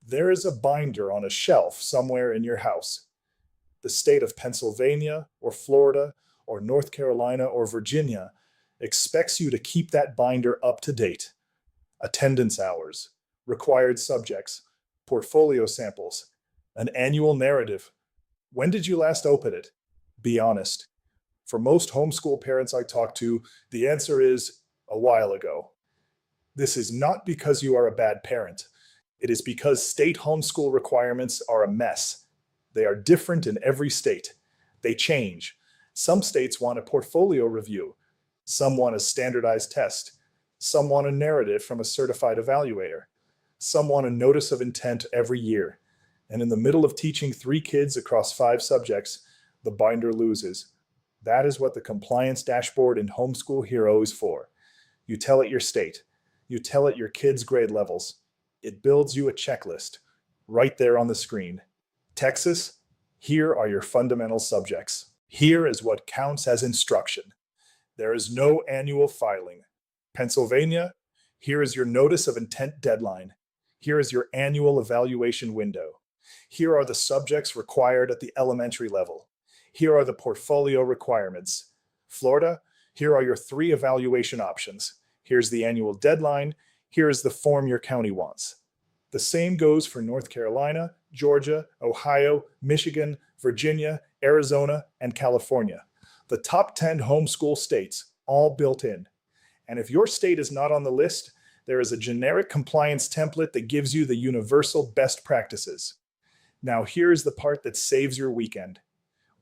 There is a binder on a shelf somewhere in your house. The state of Pennsylvania or Florida or North Carolina or Virginia expects you to keep that binder up to date. Attendance hours, required subjects, portfolio samples, an annual narrative. When did you last open it? Be honest. For most homeschool parents I talk to, the answer is a while ago. This is not because you are a bad parent. It is because state homeschool requirements are a mess. They are different in every state. They change. Some states want a portfolio review. Some want a standardized test. Some want a narrative from a certified evaluator. Some want a notice of intent every year. And in the middle of teaching 3 kids across 5 subjects, the binder loses. That is what the compliance dashboard in Homeschool Hero is for. You tell it your state. You tell it your kids' grade levels. It builds you a checklist right there on the screen. Texas, here are your fundamental subjects. Here is what counts as instruction. There is no annual filing. Pennsylvania, here is your notice of intent deadline. Here is your annual evaluation window. Here are the subjects required at the elementary level. Here are the portfolio requirements. Florida, here are your 3 evaluation options. Here's the annual deadline. Here is the form your county wants. The same goes for North Carolina, Georgia, Ohio, Michigan, Virginia, Arizona, and California. The top 10 homeschool states, all built in. And if your state is not on the list, there is a generic compliance template that gives you the universal best practices. Now here's the part that saves your weekend.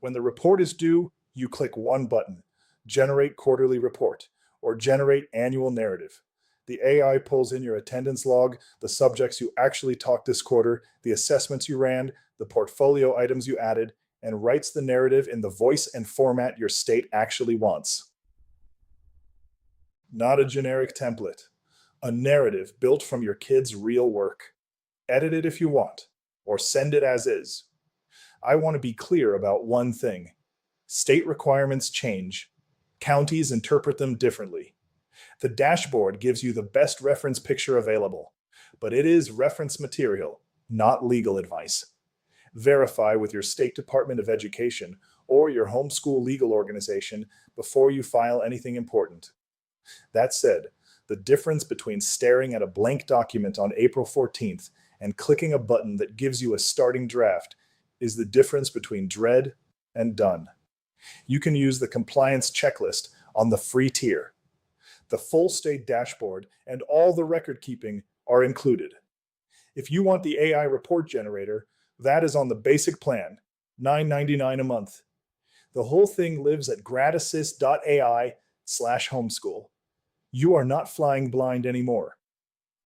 When the report is due, you click one button, Generate Quarterly Report, or Generate Annual Narrative. The AI pulls in your attendance log, the subjects you actually taught this quarter, the assessments you ran, the portfolio items you added, and writes the narrative in the voice and format your state actually wants. Not a generic template. A narrative built from your kids' real work. Edit it if you want, or send it as is. I want to be clear about one thing. State requirements change. Counties interpret them differently. The dashboard gives you the best reference picture available, but it is reference material, not legal advice. Verify with your State Department of Education or your homeschool legal organization before you file anything important. That said, the difference between staring at a blank document on April 14th and clicking a button that gives you a starting draft is the difference between dread and done. You can use the compliance checklist on the free tier. The full state dashboard and all the record keeping are included. If you want the AI report generator, that is on the basic plan, $9.99 a month. The whole thing lives at gradassist.ai/homeschool. You are not flying blind anymore.